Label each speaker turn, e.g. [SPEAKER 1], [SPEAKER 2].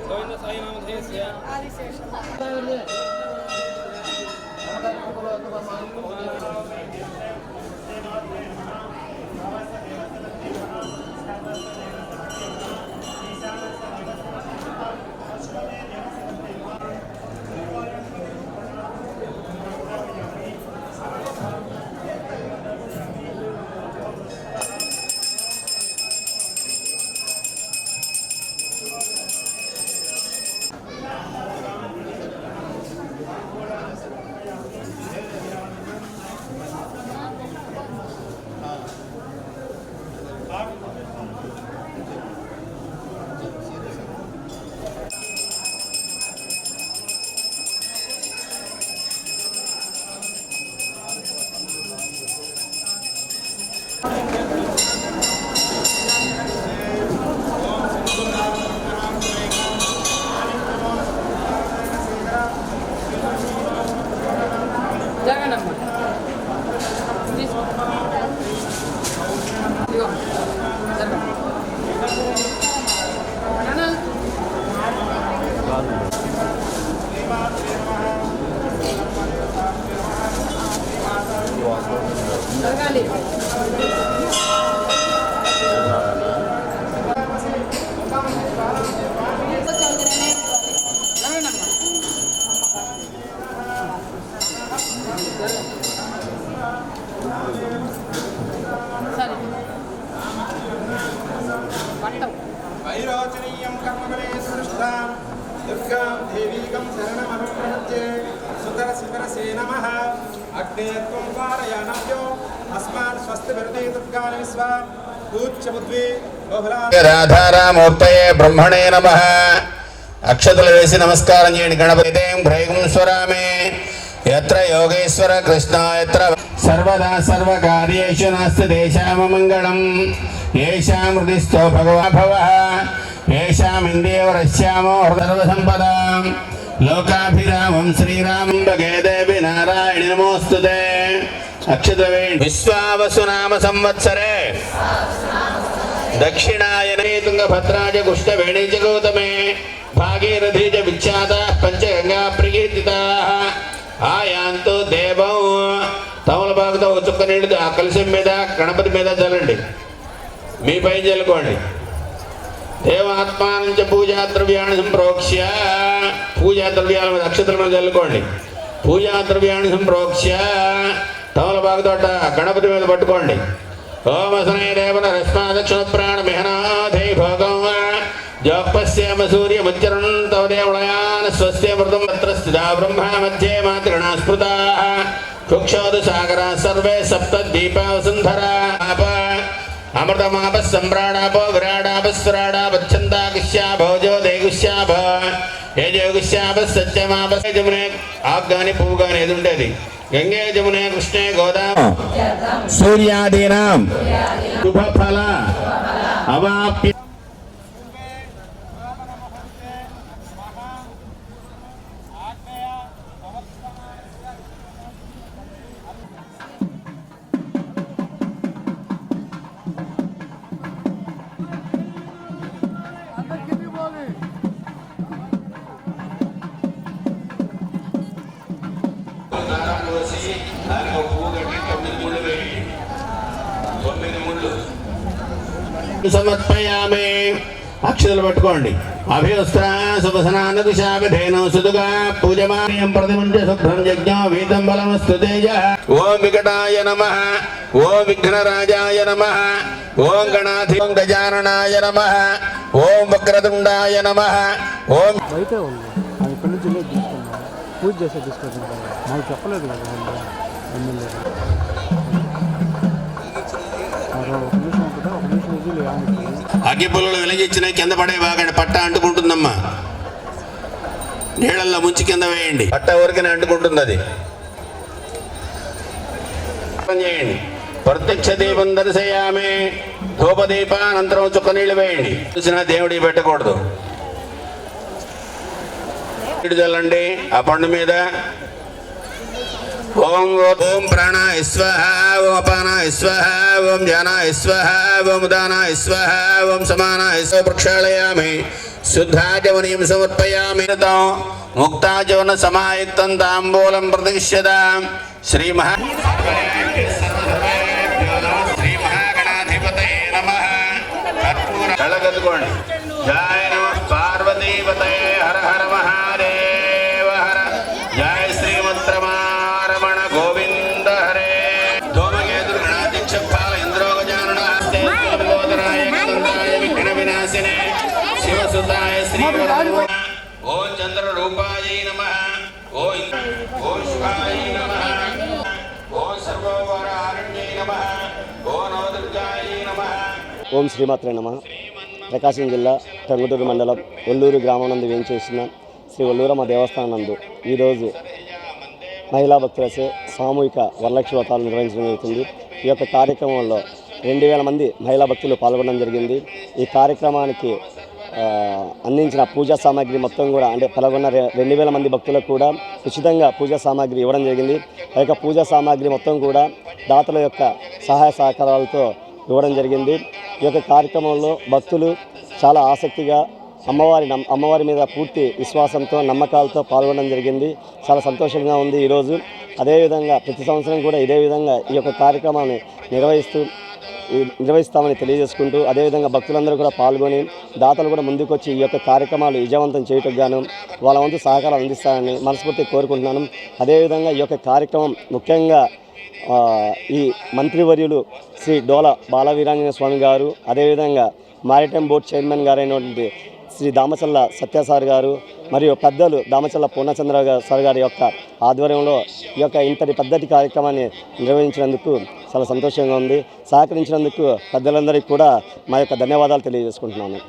[SPEAKER 1] गोविंद साई नामधेयस्य
[SPEAKER 2] वैरोचनीयं कर्मफले सृष्टां दुर्गां देवीकं शरणमहं प्रपद्ये सुकरसिकरसे नमः अग्ने त्वं पारयानभ्यो अस्मान् स्वस्तिभिर्दे दुर्गानि विश्वा पूज्यमुद्वे
[SPEAKER 3] राधारामूर्तये ब्रह्मणे नमः अक्षतल वेसी नमस्कारं चेयंడి गणपतिं भ्रैगं स्वरामे यत्र योगेश्वर कृष्ण यत्र सर्वदा सर्वकार्येषु नास्ति देशाममङ्गलं येषां हृदिस्थो भगवान् भवः येषामिन्द्रियवरस्यामो सर्वसम्पदां लोकाभिरामं श्रीरामं भगे देवी नारायणि नमोऽस्तुते अक्षतवे विश्वावसु नाम संवत्सरे दक्षिणायने तुंगभद्राज कुष्ठवेणी च गौतमे भागीरथी च विख्याता पंचगंगा प्रकीर्तिता आयांतो देवौ तमलपाकुतो చుక్క నీళ్ళు ఆ కలశం మీద గణపతి మీద చల్లండి మీ పై చల్లుకోండి దేవాత్మానం చ పూజా ద్రవ్యాన్ని సంప్రోక్ష్య పూజా ద్రవ్యాల మీద అక్షతల మీద చల్లుకోండి పూజా ద్రవ్యాన్ని సంప్రోక్ష్య తమలపాకుతో గణపతి మీద పట్టుకోండి ओम असने देवन रश्मा दक्षिण प्राण मेहनाधे भोगं जोपस्यम सूर्य मुच्चरन् तव देवलयान स्वस्य मृतं तत्र स्थिता ब्रह्मा मध्ये मातृणा स्मृताः कुक्षोद सागरा सर्वे सप्त दीपा वसुन्धरा अमृतमाप सम्राडापो विराडापस्वराडापच्छन्दा गुष्या भोजो देगुष्याभ यजोगुष्याप सत्यमाप जमुने आगानि पूगानि एदुंडेदि गंगे जमुने कृष्णे गोदावरी सूर्यादीनां शुभफल अवाप्य సమర్పయామి అక్షతలు పట్టుకోండి అభివస్త్ర శుభసనాన దిశాభిధేను సుదుగా పూజమానం ప్రతిమంత్య శుభ్రం యజ్ఞ వీతం బలమస్తు తేజ ఓం వికటాయ నమః ఓం విఘ్నరాజాయ నమః ఓం గణాధి ఓం గజాననాయ నమః ఓం వక్రతుండాయ నమః ఓం
[SPEAKER 4] బయటే ఉంది అది ఇక్కడి నుంచి తీసుకున్నాం పూజ చేసే తీసుకుంటాం మాకు చెప్పలేదు కదా ఎమ్మెల్యే
[SPEAKER 3] అగ్గిపుల్లలు వెలిగించిన కింద పడే బాగండి పట్ట అంటుకుంటుందమ్మా నీళ్ళల్లో ముంచి కింద వేయండి పట్ట ఊరికనే అంటుకుంటుంది అది చేయండి ప్రత్యక్ష దీపం దర్శయామి ధూపదీపానంతరం చుక్క నీళ్ళు వేయండి. చూసిన దేవుడికి పెట్టకూడదు. నీళ్ళు చల్లండి ఆ పండు మీద. ఓం ఓం ప్రాణాయ స్వహ, ఓం అపానాయ స్వహ, ఓం ధ్యానాయ స్వహ, ఓం ఉదానాయ స్వహ, ఓం సమానాయ స్వ ప్రక్షాళయామి. శుద్ధాచవనీయం సమర్పయామి. ముక్తాచవన సమాయుక్తం తాంబూలం ప్రతిష్యతాం. శ్రీ మహాగణాధిపతయే నమః. కళ్ళగద్దుకోండి. జయ నమః పార్వతీపతయే హర హర మహాదేవ హర. జయ శ్రీమంత్రమారమణ గోవింద హరే. ధూమకేతు గణాధ్యక్ష పాల ఇంద్రో గజానన హస్తే గోదరాయ గంధాయ విఘ్న వినాశినే శివసుతాయ శ్రీ. ఓం చంద్ర రూపాయ నమః. ఓం శివాయ నమః. ఓం సర్వోవరారణ్యై నమః. ఓం నవదుర్గాయ నమః.
[SPEAKER 5] ఓం శ్రీమాత్రే నమః. ప్రకాశం జిల్లా టంగుటూరు మండలం ఒల్లూరు గ్రామం నందు వేయించేసిన శ్రీ ఒల్లూరమ్మ దేవస్థానం నందు ఈరోజు మహిళా భక్తులచే సామూహిక వరలక్ష్మి వ్రతాలు నిర్వహించడం జరుగుతుంది. ఈ యొక్క కార్యక్రమంలో 2000 మంది మహిళా భక్తులు పాల్గొనడం జరిగింది. ఈ కార్యక్రమానికి అందించిన పూజా సామాగ్రి మొత్తం కూడా అంటే పాల్గొన్న 2000 మంది భక్తులకు కూడా ఉచితంగా పూజా సామాగ్రి ఇవ్వడం జరిగింది. ఆ యొక్క పూజా సామాగ్రి మొత్తం కూడా దాతల యొక్క సహాయ సహకారాలతో ఇవ్వడం జరిగింది. ఈ యొక్క కార్యక్రమంలో భక్తులు చాలా ఆసక్తిగా అమ్మవారి మీద పూర్తి విశ్వాసంతో నమ్మకాలతో పాల్గొనడం జరిగింది. చాలా సంతోషంగా ఉంది ఈరోజు. అదేవిధంగా ప్రతి సంవత్సరం కూడా ఇదే విధంగా ఈ యొక్క కార్యక్రమాన్ని నిర్వహిస్తామని తెలియజేసుకుంటూ అదేవిధంగా భక్తులందరూ కూడా పాల్గొని దాతలు కూడా ముందుకొచ్చి ఈ యొక్క కార్యక్రమాలు విజయవంతం చేయటకు గాను వాళ్ళ వంతు సహకారం అందిస్తారని మనస్ఫూర్తిగా కోరుకుంటున్నాను. అదేవిధంగా ఈ యొక్క కార్యక్రమం ముఖ్యంగా ఈ మంత్రివర్యులు శ్రీ డోల బాలవీరాంజనేయ స్వామి గారు, అదేవిధంగా మారిటైమ్ బోర్డు చైర్మన్ గారైనటువంటి శ్రీ దామచల్ల సత్యసార్ గారు మరియు పెద్దలు దామచల్ల పూర్ణచంద్ర సార్ గారి యొక్క ఆధ్వర్యంలో ఈ యొక్క ఇంతటి పెద్దటి కార్యక్రమాన్ని నిర్వహించినందుకు చాలా సంతోషంగా ఉంది. సహకరించినందుకు పెద్దలందరికీ కూడా మా యొక్క ధన్యవాదాలు తెలియజేసుకుంటున్నాను.